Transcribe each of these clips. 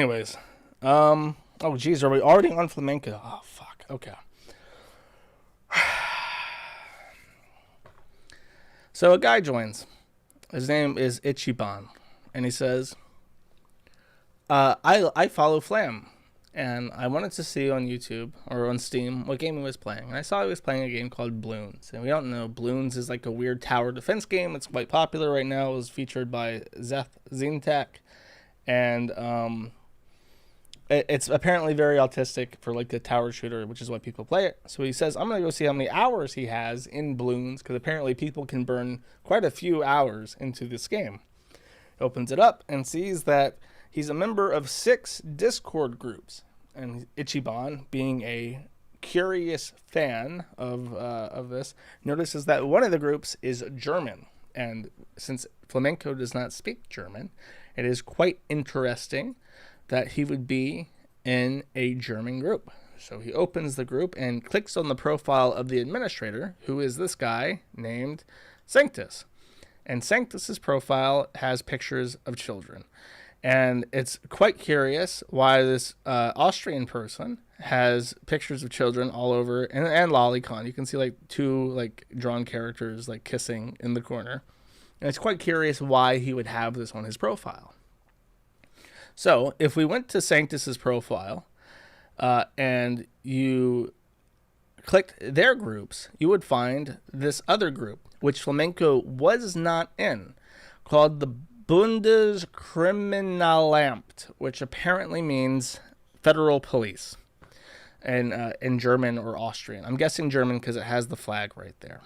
anyways, oh geez, are we already on flamenco? Oh fuck. Okay. So a guy joins. His name is Ichiban, and he says, I follow Flam, and I wanted to see on YouTube or on Steam what game he was playing. And I saw he was playing a game called Bloons. And we don't know, Bloons is like a weird tower defense game. It's quite popular right now. It was featured by Zintek, and it's apparently very autistic for like the tower shooter, which is why people play it. So he says, I'm going to go see how many hours he has in Bloons, because apparently people can burn quite a few hours into this game. He opens it up and sees that he's a member of 6 Discord groups. And Ichiban, being a curious fan of this, notices that one of the groups is German. And since flamenco does not speak German, it is quite interesting that he would be in a German group. So he opens the group and clicks on the profile of the administrator, who is this guy named Sanctus. And Sanctus's profile has pictures of children. And it's quite curious why this Austrian person has pictures of children all over, and lolicon. You can see like 2 like drawn characters like kissing in the corner. And it's quite curious why he would have this on his profile. So if we went to Sanctus's profile and you clicked their groups, you would find this other group, which flamenco was not in, called the Bundeskriminalamt, which apparently means federal police in German or Austrian. I'm guessing German because it has the flag right there.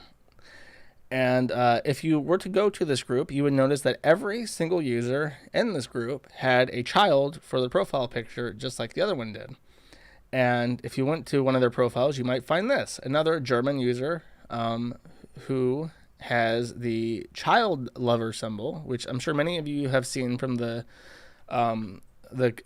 And if you were to go to this group, you would notice that every single user in this group had a child for the profile picture, just like the other one did. And if you went to one of their profiles, you might find this, another German user who has the child lover symbol, which I'm sure many of you have seen from the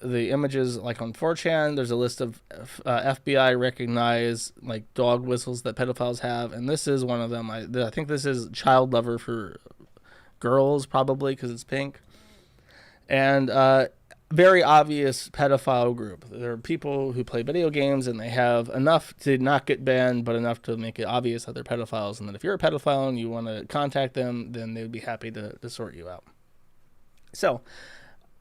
images like on 4chan. There's a list of FBI recognized like dog whistles that pedophiles have, and this is one of them. I think this is child lover for girls, probably because it's pink. And very obvious pedophile group. There are people who play video games and they have enough to not get banned, but enough to make it obvious that they're pedophiles, and that if you're a pedophile and you want to contact them, then they would be happy to sort you out. So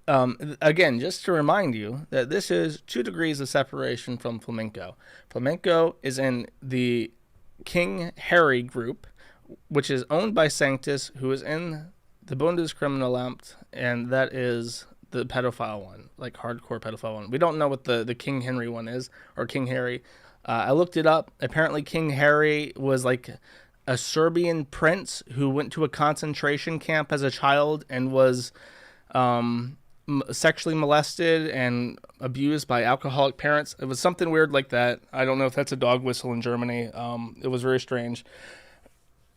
again, just to remind you that this is 2 degrees of separation from flamenco. Flamenco is in the King Harry group, which is owned by Sanctus, who is in the Bundeskriminalamt, and that is the pedophile one, like hardcore pedophile one. We don't know what the King Henry one is, or King Harry. I looked it up. Apparently King Harry was like a Serbian prince who went to a concentration camp as a child and was sexually molested and abused by alcoholic parents. It was something weird like that. I don't know if that's a dog whistle in Germany. It was very strange.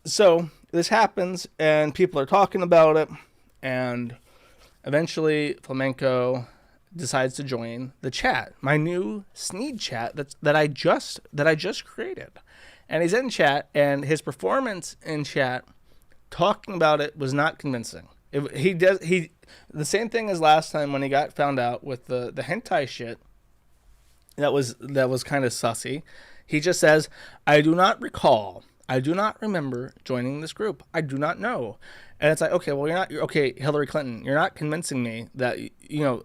So this happens and people are talking about it, and eventually flamenco decides to join the chat, my new Sneed chat that I just created. And he's in chat, and his performance in chat talking about it was not convincing. The same thing as last time when he got found out with the hentai shit. That was kind of sussy. He just says, I do not remember joining this group. I do not know. And it's like, okay, well, Hillary Clinton, you're not convincing me that,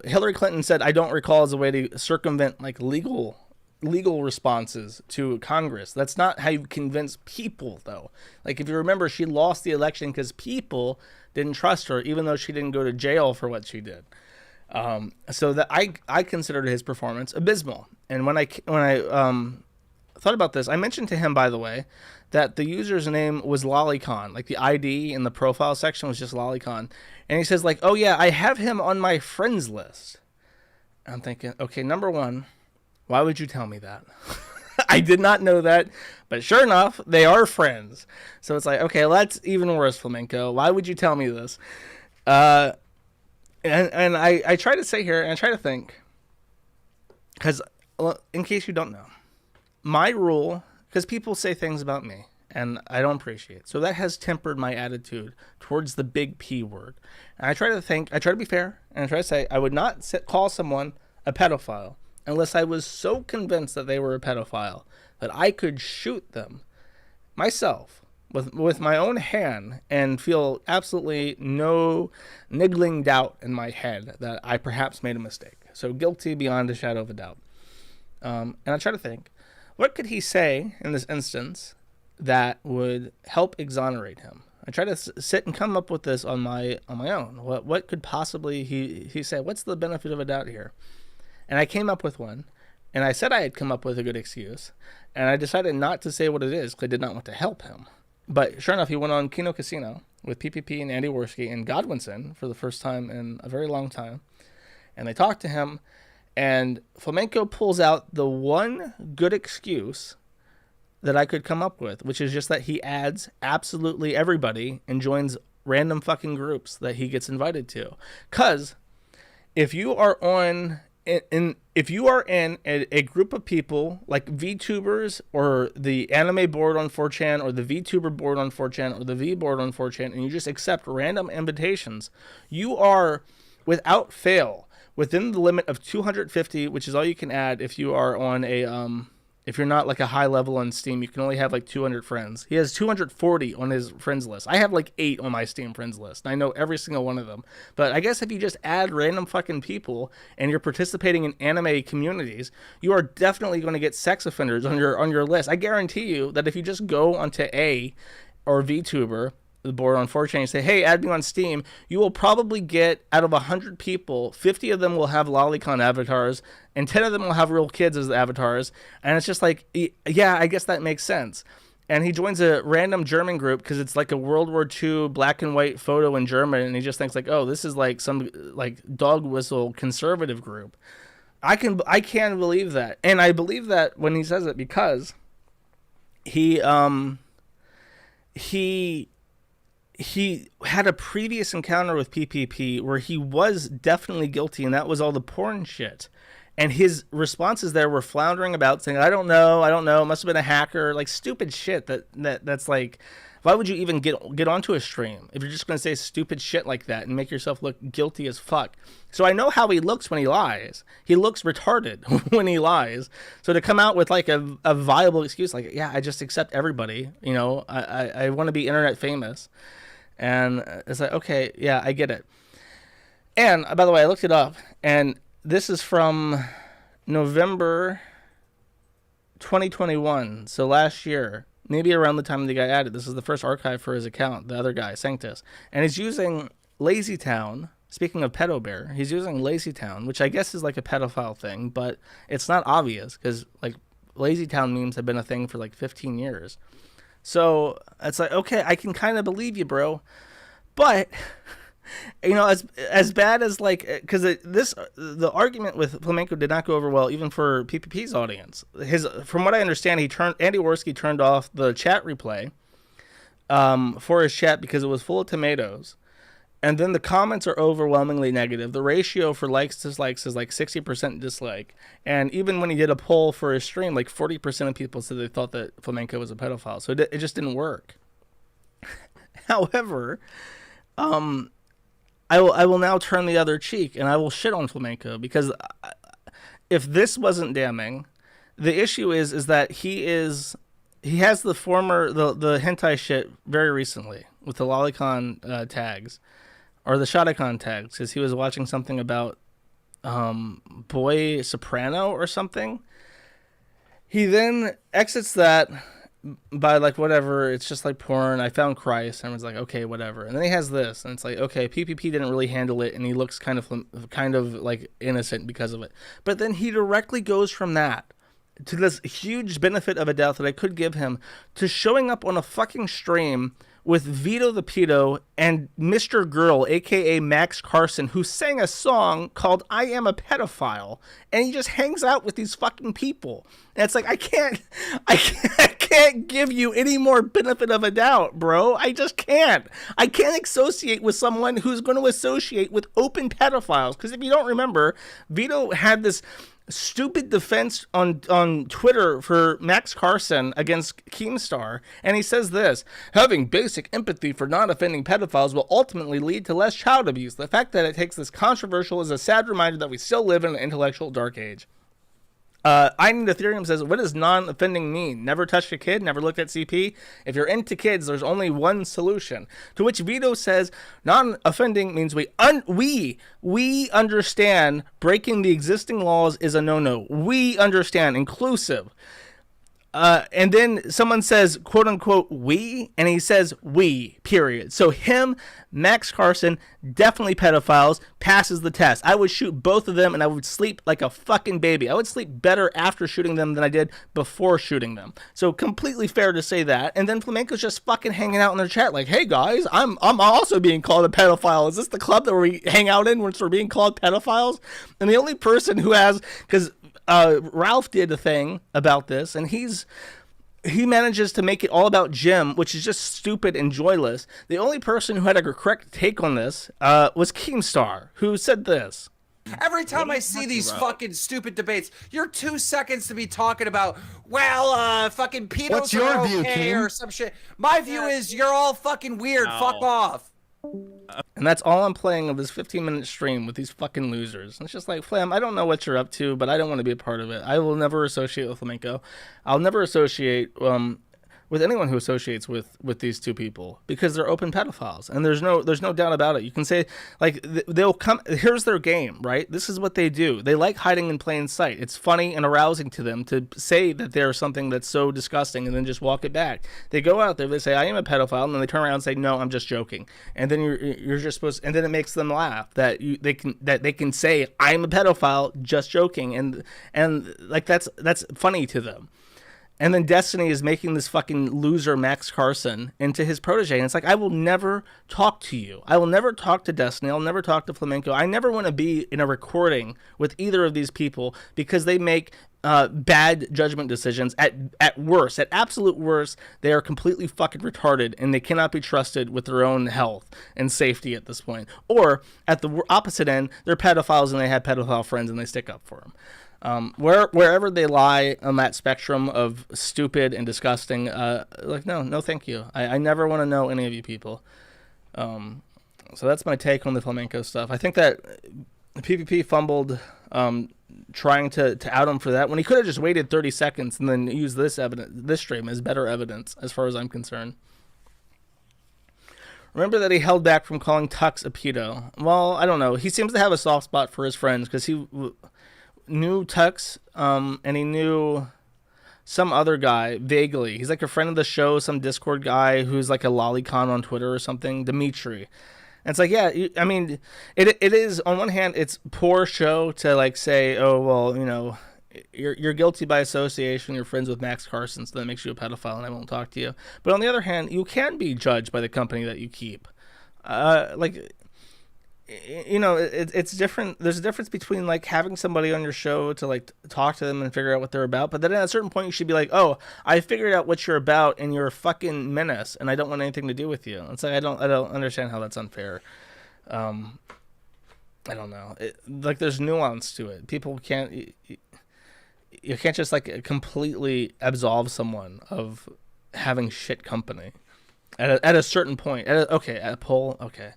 Hillary Clinton said, I don't recall, as a way to circumvent like legal responses to Congress. That's not how you convince people, though. Like, if you remember, she lost the election because people didn't trust her, even though she didn't go to jail for what she did. So that I considered his performance abysmal. And when I thought about this, I mentioned to him, by the way, that the user's name was Lolicon. Like, the ID in the profile section was just Lolicon. And he says, like, oh yeah, I have him on my friends list. And I'm thinking, okay, number one, why would you tell me that? I did not know that, but sure enough, they are friends. So it's like, okay, that's even worse, flamenco. Why would you tell me this? And I try to sit here and I try to think, because in case you don't know, my rule, because people say things about me and I don't appreciate it, so that has tempered my attitude towards the big P word. And I try to be fair, and I try to say I would not call someone a pedophile unless I was so convinced that they were a pedophile that I could shoot them myself with my own hand and feel absolutely no niggling doubt in my head that I perhaps made a mistake. So guilty beyond a shadow of a doubt. And I try to think, what could he say in this instance that would help exonerate him? I try to sit and come up with this on my own. What could possibly he say? What's the benefit of a doubt here? And I came up with one, and I said I had come up with a good excuse, and I decided not to say what it is because I did not want to help him. But sure enough, he went on Kino Casino with PPP and Andy Worski and Godwinson for the first time in a very long time, and they talked to him, and Flamenco pulls out the one good excuse that I could come up with, which is just that he adds absolutely everybody and joins random fucking groups that he gets invited to. Because if you are if you are in a group of people like VTubers or the anime board on 4chan or the VTuber board on 4chan or the V board on 4chan, and you just accept random invitations, you are without fail within the limit of 250, which is all you can add if you are on if you're not like a high level on Steam. You can only have like 200 friends. He has 240 on his friends list. I have like 8 on my Steam friends list. I know every single one of them. But I guess if you just add random fucking people and you're participating in anime communities, you are definitely going to get sex offenders on your list. I guarantee you that if you just go onto A or VTuber, the board on 4chan, and say, hey, add me on Steam, you will probably get, out of 100 people, 50 of them will have lolicon avatars, and 10 of them will have real kids as the avatars, and it's just like, yeah, I guess that makes sense. And he joins a random German group because it's like a World War II black and white photo in German, and he just thinks like, oh, this is like some like dog whistle conservative group. I can believe that, and I believe that when he says it because he had a previous encounter with PPP where he was definitely guilty, and that was all the porn shit. And his responses there were floundering about, saying, I don't know, it must have been a hacker, like stupid shit that's like, why would you even get onto a stream if you're just going to say stupid shit like that and make yourself look guilty as fuck? So I know how he looks when he lies. He looks retarded when he lies. So to come out with like a viable excuse, like, yeah, I just accept everybody, you know, I want to be internet famous. And it's like, okay, yeah, I get it. And by the way, I looked it up, and this is from November 2021, so last year, maybe around the time the guy added. This is the first archive for his account, the other guy, Sanctus. And he's using LazyTown. Speaking of Pedo Bear, he's using LazyTown, which I guess is like a pedophile thing, but it's not obvious because like LazyTown memes have been a thing for like 15 years. So it's like, okay, I can kind of believe you, bro. But, you know, as bad as like, because the argument with Flamenco did not go over well, even for PPP's audience. From what I understand, Andy Worski turned off the chat replay for his chat because it was full of tomatoes. And then the comments are overwhelmingly negative. The ratio for likes to dislikes is like 60% dislike. And even when he did a poll for his stream, like 40% of people said they thought that Flamenco was a pedophile. So it just didn't work. However, I will now turn the other cheek and I will shit on Flamenco because if this wasn't damning, the issue is that he has the hentai shit very recently with the lolicon tags. Or the Shotacon tags, because he was watching something about Boy Soprano or something. He then exits that by like, whatever, it's just like porn, I found Christ, and everyone's like, okay, whatever. And then he has this, and it's like, okay, PPP didn't really handle it, and he looks kind of like innocent because of it. But then he directly goes from that to this huge benefit of a doubt that I could give him to showing up on a fucking stream with Vito the Pedo and Mr. Girl, a.k.a. Max Carson, who sang a song called I Am a Pedophile, and he just hangs out with these fucking people. And it's like, I can't give you any more benefit of a doubt, bro. I just can't. I can't associate with someone who's going to associate with open pedophiles. Because if you don't remember, Vito had this stupid defense on Twitter for Max Carson against Keemstar, and he says this: having basic empathy for non-offending pedophiles will ultimately lead to less child abuse. The fact that it takes this controversial is a sad reminder that we still live in an intellectual dark age. I Need Ethereum says, what does non-offending mean? Never touched a kid? Never looked at CP? If you're into kids, there's only one solution. To which Vito says, non-offending means we understand breaking the existing laws is a no-no. We understand, inclusive. And then someone says, quote unquote, we, and he says we, period. So him, Max Carson, definitely pedophiles, passes the test. I would shoot both of them and I would sleep like a fucking baby. I would sleep better after shooting them than I did before shooting them. So completely fair to say that. And then Flamenco's just fucking hanging out in their chat like, hey guys, I'm also being called a pedophile. Is this the club that we hang out in when we're being called pedophiles? And the only person who has, because Ralph did a thing about this, and he manages to make it all about Jim, which is just stupid and joyless. The only person who had a correct take on this was Keemstar, who said this. Every time I see these fucking stupid debates, you're 2 seconds to be talking about, well, fucking pedos What's your are view, okay Keem? or some shit. My view is you're all fucking weird. No. Fuck off. And that's all I'm playing of this 15-minute stream with these fucking losers. And it's just like, Flam, I don't know what you're up to, but I don't want to be a part of it. I will never associate with Flamenco. I'll never associate with anyone who associates with these two people because they're open pedophiles, and there's no doubt about it. You can say like they'll come. Here's their game, right? This is what they do. They like hiding in plain sight. It's funny and arousing to them to say that they're something that's so disgusting and then just walk it back. They go out there, they say I am a pedophile, and then they turn around and say no, I'm just joking. And then you're just supposed, and then it makes them laugh that they can say I'm a pedophile just joking, and like that's funny to them. And then Destiny is making this fucking loser Max Carson into his protege. And it's like, I will never talk to you. I will never talk to Destiny. I'll never talk to Flamenco. I never want to be in a recording with either of these people because they make bad judgment decisions. At worst, at absolute worst, they are completely fucking retarded and they cannot be trusted with their own health and safety at this point. Or at the opposite end, they're pedophiles and they have pedophile friends and they stick up for them. Wherever they lie on that spectrum of stupid and disgusting, like, no, thank you. I never want to know any of you people. So that's my take on the Flamenco stuff. I think that PvP fumbled trying to out him for that when he could have just waited 30 seconds and then used this stream as better evidence, as far as I'm concerned. Remember that he held back from calling Tux a pedo. Well, I don't know. He seems to have a soft spot for his friends because he knew Tux, and he knew some other guy vaguely. He's like a friend of the show, some Discord guy who's like a lolicon on Twitter or something, Dimitri. And it's like, yeah, I mean, it is, on one hand, it's poor show to like say, oh, well, you know, you're guilty by association, you're friends with Max Carson, so that makes you a pedophile and I won't talk to you. But on the other hand, you can be judged by the company that you keep. Like, you know, it's different. There's a difference between like having somebody on your show to like talk to them and figure out what they're about, but then at a certain point you should be like, oh, I figured out what you're about and you're a fucking menace and I don't want anything to do with you. It's like I don't understand how that's unfair. I don't know. Like there's nuance to it. People can't, you can't just like completely absolve someone of having shit company at a certain point. At a poll. Okay.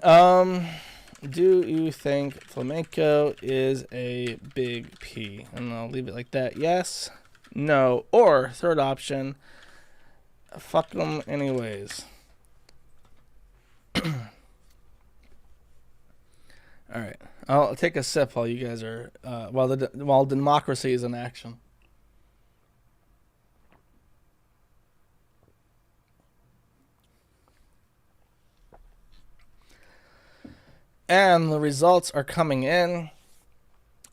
Do you think Flamenco is a big P? And I'll leave it like that. Yes, no, or third option, fuck them anyways. All right, I'll take a sip while you guys are while democracy is in action. And the results are coming in.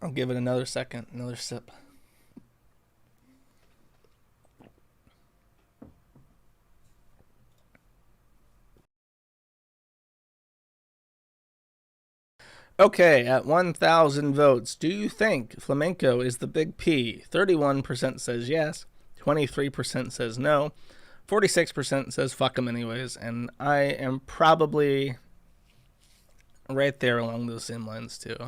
I'll give it another second, another sip. Okay, at 1,000 votes, do you think Flamenco is the big P? 31% says yes, 23% says no, 46% says fuck them anyways, and I am probably right there along those same lines too.